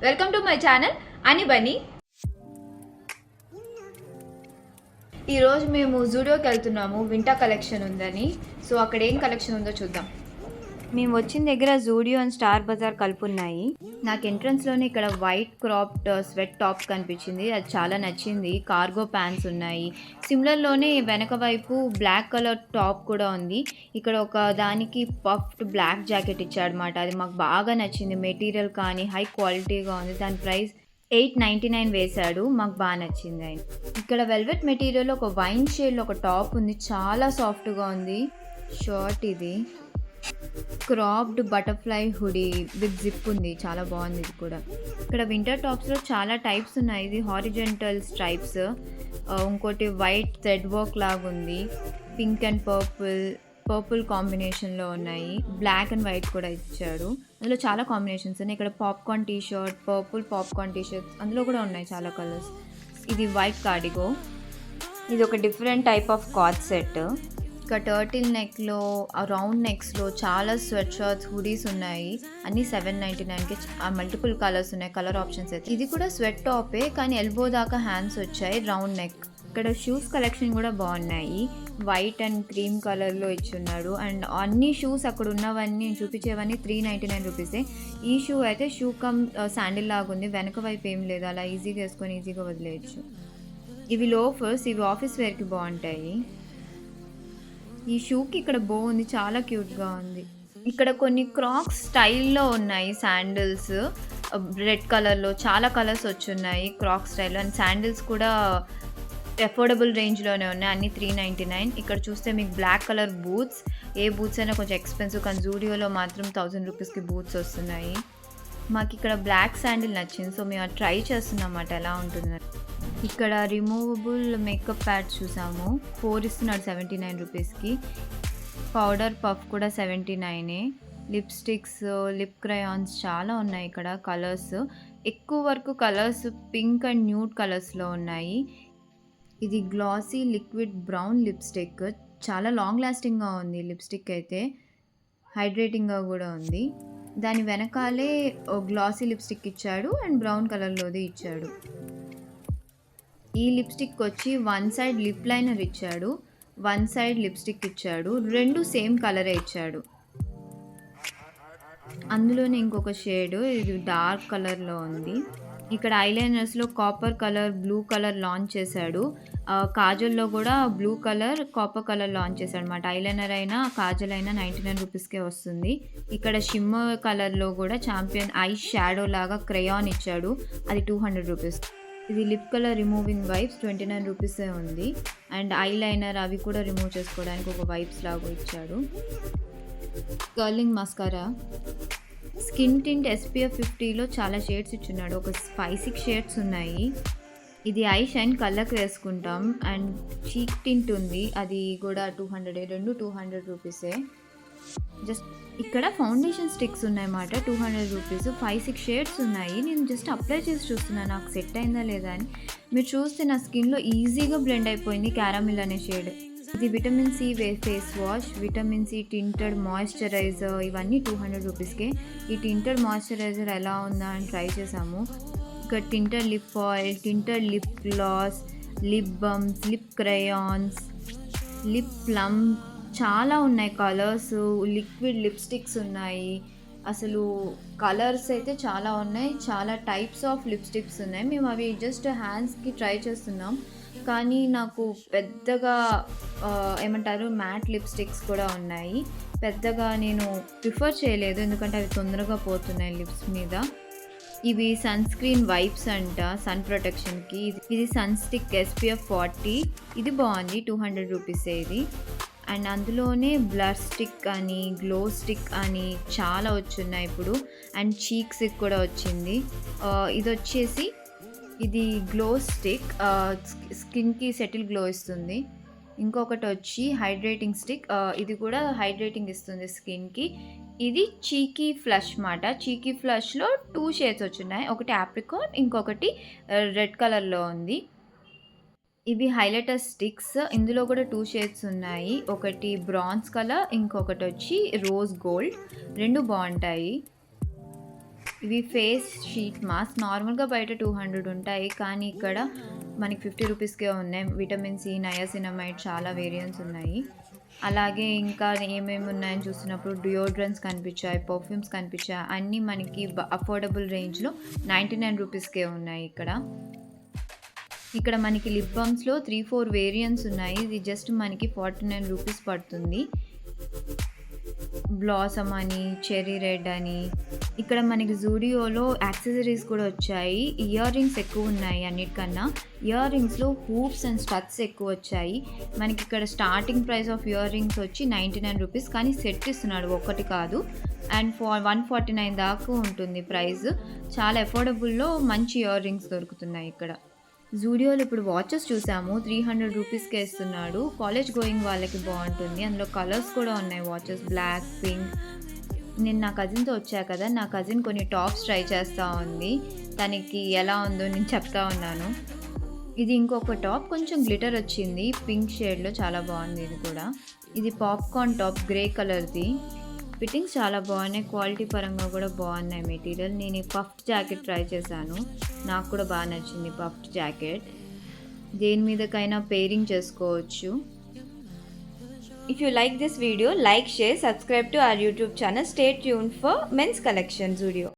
Welcome to my channel అని బన్నీ. ఈరోజు మేము జూడియోకి వెళ్తున్నాము, వింటర్ కలెక్షన్ ఉందని. సో అక్కడ ఏం కలెక్షన్ ఉందో చూద్దాం. మేము వచ్చిన దగ్గర జూడియో అండ్ స్టార్ బజార్ కలుపున్నాయి. నాకు ఎంట్రన్స్లోనే ఇక్కడ వైట్ క్రాప్డ్ స్వెట్ టాప్ కనిపించింది, అది చాలా నచ్చింది. కార్గో ప్యాంట్స్ ఉన్నాయి. సిమిలర్లోనే వెనక వైపు బ్లాక్ కలర్ టాప్ కూడా ఉంది. ఇక్కడ ఒక దానికి పఫ్డ్ బ్లాక్ జాకెట్ ఇచ్చాడనమాట, అది మాకు బాగా నచ్చింది. మెటీరియల్ కానీ హై క్వాలిటీగా ఉంది. దాని ప్రైస్ $8.99 వేశాడు, మాకు బాగా నచ్చింది. ఆయన ఇక్కడ వెల్వెట్ మెటీరియల్ ఒక వైన్ షేడ్లో ఒక టాప్ ఉంది, చాలా సాఫ్ట్గా ఉంది. షర్ట్ ఇది cropped butterfly hoodie with zip ఉంది, చాలా బాగుంది. ఇది కూడా ఇక్కడ వింటర్ టాప్స్లో చాలా టైప్స్ ఉన్నాయి. ఇది హారిజెంటల్ స్ట్రైప్స్, ఇంకోటి వైట్ థ్రెడ్ వర్క్ లాగా ఉంది. పింక్ అండ్ పర్పుల్ కాంబినేషన్లో ఉన్నాయి. బ్లాక్ అండ్ వైట్ కూడా ఇచ్చాడు, అందులో చాలా కాంబినేషన్స్ ఉన్నాయి. ఇక్కడ popcorn T shirt, purple popcorn T shirt అందులో కూడా ఉన్నాయి చాలా కలర్స్. ఇది వైట్ కార్డిగో, ఇది ఒక different type of card set. ఇక టర్టిల్ నెక్లో, రౌండ్ నెక్స్లో చాలా స్వెట్ షర్ట్స్, హుడీస్ ఉన్నాయి. అన్నీ $7.99కి మల్టిపుల్ కలర్స్ ఉన్నాయి, కలర్ ఆప్షన్స్ అయితే. ఇది కూడా స్వెట్ టాపే కానీ ఎల్బో దాకా హ్యాండ్స్ వచ్చాయి, రౌండ్ నెక్. ఇక్కడ షూస్ కలెక్షన్ కూడా బాగున్నాయి. వైట్ అండ్ క్రీమ్ కలర్లో ఇచ్చున్నాడు. అండ్ అన్ని షూస్ అక్కడ ఉన్నవన్నీ చూపించేవన్నీ $3.99. ఈ షూ అయితే షూ కమ్ శాండిల్ లాగా ఉంది, వెనక వైపు ఏం లేదు, అలా ఈజీగా వేసుకొని ఈజీగా వదిలేయచ్చు. ఇవి లోఫర్స్, ఇవి ఆఫీస్ వేర్కి బాగుంటాయి. ఈ షూకి ఇక్కడ బో ఉంది, చాలా క్యూట్గా ఉంది. ఇక్కడ కొన్ని క్రాక్స్ స్టైల్లో ఉన్నాయి శాండిల్స్, రెడ్ కలర్లో చాలా కలర్స్ వచ్చున్నాయి క్రాక్ స్టైల్లో. అండ్ శాండిల్స్ కూడా అఫోర్డబుల్ రేంజ్లోనే ఉన్నాయి, అన్ని $3.99. ఇక్కడ చూస్తే మీకు బ్లాక్ కలర్ బూట్స్, ఏ బూట్స్ అయినా కొంచెం ఎక్స్పెన్సివ్, కానీ జూడియోలో మాత్రం $1000కి బూట్స్ వస్తున్నాయి. మాకు ఇక్కడ బ్లాక్ శాండిల్ నచ్చింది, సో మేము ట్రై చేస్తున్నాం అన్నమాట ఎలా ఉంటుందని. ఇక్కడ రిమూవబుల్ మేకప్ ప్యాడ్స్ చూసాము, 4 ఇస్తున్నాడు $79కి. పౌడర్ పఫ్ కూడా $79. లిప్స్టిక్స్, లిప్ క్రయాన్స్ చాలా ఉన్నాయి ఇక్కడ. కలర్స్ ఎక్కువ వరకు కలర్స్ పింక్ అండ్ న్యూడ్ కలర్స్లో ఉన్నాయి. ఇది గ్లాసీ లిక్విడ్ బ్రౌన్ లిప్స్టిక్, చాలా లాంగ్ లాస్టింగ్గా ఉంది. లిప్స్టిక్ అయితే హైడ్రేటింగ్గా కూడా ఉంది. దాని వెనకాలే గ్లాసీ లిప్స్టిక్ ఇచ్చాడు అండ్ బ్రౌన్ కలర్లోది ఇచ్చాడు. ఈ లిప్స్టిక్ వచ్చి వన్ సైడ్ లిప్ లైనర్ ఇచ్చాడు, వన్ సైడ్ లిప్స్టిక్ ఇచ్చాడు, రెండు సేమ్ కలరే ఇచ్చాడు. అందులోనే ఇంకొక షేడ్, ఇది డార్క్ కలర్లో ఉంది. ఇక్కడ ఐలైనర్స్లో copper colour, blue colour launch చేశాడు. కాజల్లో కూడా blue colour, copper colour launch చేశాడు అనమాట. ఐలైనర్ అయినా కాజల్ అయినా $99కే వస్తుంది. ఇక్కడ షిమ్మర్ కలర్లో కూడా ఛాంపియన్ ఐ షాడో లాగా క్రేయాన్ ఇచ్చాడు, అది $200. ఇది లిప్ కలర్ రిమూవింగ్ వైప్స్, $29 ఉంది. అండ్ ఐలైనర్ అవి కూడా రిమూవ్ చేసుకోవడానికి ఒక వైప్స్ లాగా ఇచ్చాడు. Curling mascara, skin tint SPF 50లో చాలా షేడ్స్ ఇచ్చున్నాడు, ఒక 5-6 షేడ్స్ ఉన్నాయి. ఇది ఐ షైన్ కళ్ళకి వేసుకుంటాం. అండ్ చీక్ టింట్ ఉంది, అది కూడా $200, రెండు $200. జస్ట్ ఇక్కడ ఫౌండేషన్ స్టిక్స్ ఉన్నాయన్నమాట, $200, 5-6 షేడ్స్ ఉన్నాయి. నేను జస్ట్ అప్లై చేసి చూస్తున్నాను నాకు సెట్ అయిందా లేదా అని. మీరు చూస్తే నా స్కిన్లో ఈజీగా బ్లెండ్ అయిపోయింది క్యారమిల్ అనే షేడ్. ఇది vitamin C face wash, vitamin C tinted moisturiser, ఇవన్నీ $200కే. ఈ టింటెడ్ మాయిశ్చరైజర్ ఎలా ఉందా అని ట్రై చేసాము. ఇక్కడ tinted lip oil, tinted lip gloss, lip bumps, lip crayons, lip plum, చాలా ఉన్నాయి కలర్స్. లిక్విడ్ లిప్స్టిక్స్ ఉన్నాయి, అసలు కలర్స్ అయితే చాలా ఉన్నాయి. చాలా టైప్స్ ఆఫ్ లిప్స్టిక్స్ ఉన్నాయి. మేము అవి జస్ట్ హ్యాండ్స్కి ట్రై చేస్తున్నాం, కానీ నాకు పెద్దగా ఏమంటారు మ్యాట్ లిప్స్టిక్స్ కూడా ఉన్నాయి. పెద్దగా నేను ప్రిఫర్ చేయలేదు, ఎందుకంటే అవి తొందరగా పోతున్నాయి లిప్స్ మీద. ఇవి సన్ స్క్రీన్ వైప్స్ అంట, సన్ ప్రొటెక్షన్కి. ఇది సన్ స్టిక్ SPF 40, ఇది బాగుంది, $200 ఇది. అండ్ అందులోనే బ్లర్ స్టిక్ అని, గ్లో స్టిక్ అని చాలా వచ్చున్నాయి ఇప్పుడు. అండ్ చీక్స్కి కూడా వచ్చింది. ఇది వచ్చేసి ఇది గ్లో స్టిక్, స్కిన్కి సెటిల్ గ్లో ఇస్తుంది. ఇంకొకటి వచ్చి హైడ్రేటింగ్ స్టిక్, ఇది కూడా హైడ్రేటింగ్ ఇస్తుంది స్కిన్కి. ఇది చీకీ ఫ్లష్ మాట. చీకీ ఫ్లష్లో 2 షేడ్స్ వచ్చున్నాయి, ఒకటి ఆప్రికాన్, ఇంకొకటి రెడ్ కలర్లో ఉంది. ఇవి హైలైటర్ స్టిక్స్, ఇందులో కూడా 2 షేడ్స్ ఉన్నాయి, ఒకటి బ్రాంజ్ కలర్, ఇంకొకటి వచ్చి రోజ్ గోల్డ్, రెండు బాగుంటాయి. ఇవి ఫేస్ షీట్ మాస్క్. నార్మల్‌గా బయట 200 ఉంటాయి. కానీ ఇక్కడ మనకి 50 రూపీస్‌కే ఉన్నాయి. విటమిన్ సి, నయాసినమైడ్ చాలా వేరియంట్స్ ఉన్నాయి. అలాగే ఇంకా ఏమేమి ఉన్నాయని చూస్తున్నప్పుడు డియోడ్రెంట్స్ కనిపించాయి, పర్ఫ్యూమ్స్ కనిపించాయి. అన్నీ మనకి అఫోర్డబుల్ రేంజ్‌లో 99 రూపీస్‌కే ఉన్నాయి ఇక్కడ. ఇక్కడ మనకి లిప్ బామ్స్‌లో 3, 4 వేరియంట్స్ ఉన్నాయి. ఇది జస్ట్ మనకి 49 రూపీస్ పడుతుంది. బ్లాసమ్ అని, చెర్రీ రెడ్ అని. ఇక్కడ మనకి జూడియోలో యాక్సెసరీస్ కూడా వచ్చాయి. ఇయర్ రింగ్స్ ఎక్కువ ఉన్నాయి అన్నిటికన్నా. ఇయర్ రింగ్స్‌లో హూప్స్ అండ్ స్టడ్స్ ఎక్కువ వచ్చాయి. మనకి ఇక్కడ starting price of ear rings వచ్చి 99 రూపీస్. కానీ సెట్ ఇస్తున్నాడు, ఒక్కటి కాదు. అండ్ 149 దాకా ఉంటుంది ప్రైస్. చాలా అఫోర్డబుల్‌లో మంచి ఇయర్ రింగ్స్ దొరుకుతున్నాయి ఇక్కడ. జూడియోలో ఇప్పుడు వాచెస్ చూసాము. 300 రూపీస్‌కే ఇస్తున్నాడు. కాలేజ్ గోయింగ్ వాళ్ళకి బాగుంటుంది. అందులో కలర్స్ కూడా ఉన్నాయి వాచెస్, బ్లాక్, పింక్. నేను నా కజిన్‌తో వచ్చా కదా, నా కజిన్ కొన్ని టాప్స్ ట్రై చేస్తూ ఉంది. తనకి ఎలా ఉందో నేను చెప్తా ఉన్నాను. ఇది ఇంకొక టాప్, కొంచెం గ్లిటర్ వచ్చింది పింక్ షేడ్‌లో, చాలా బాగుంది ఇది కూడా. ఇది పాప్కార్న్ టాప్, గ్రే కలర్‌ది. ఫిట్టింగ్స్ చాలా బాగున్నాయి, క్వాలిటీ పరంగా కూడా బాగున్నాయి మెటీరియల్. నేను ఈ పఫ్డ్ జాకెట్ ట్రై చేశాను, నాకు కూడా బాగా నచ్చింది పఫ్డ్ జాకెట్. దేని మీదకైనా పేరింగ్ చేసుకోవచ్చు. If you like this video, like, share, subscribe to our YouTube channel. Stay tuned for men's collection Zudio.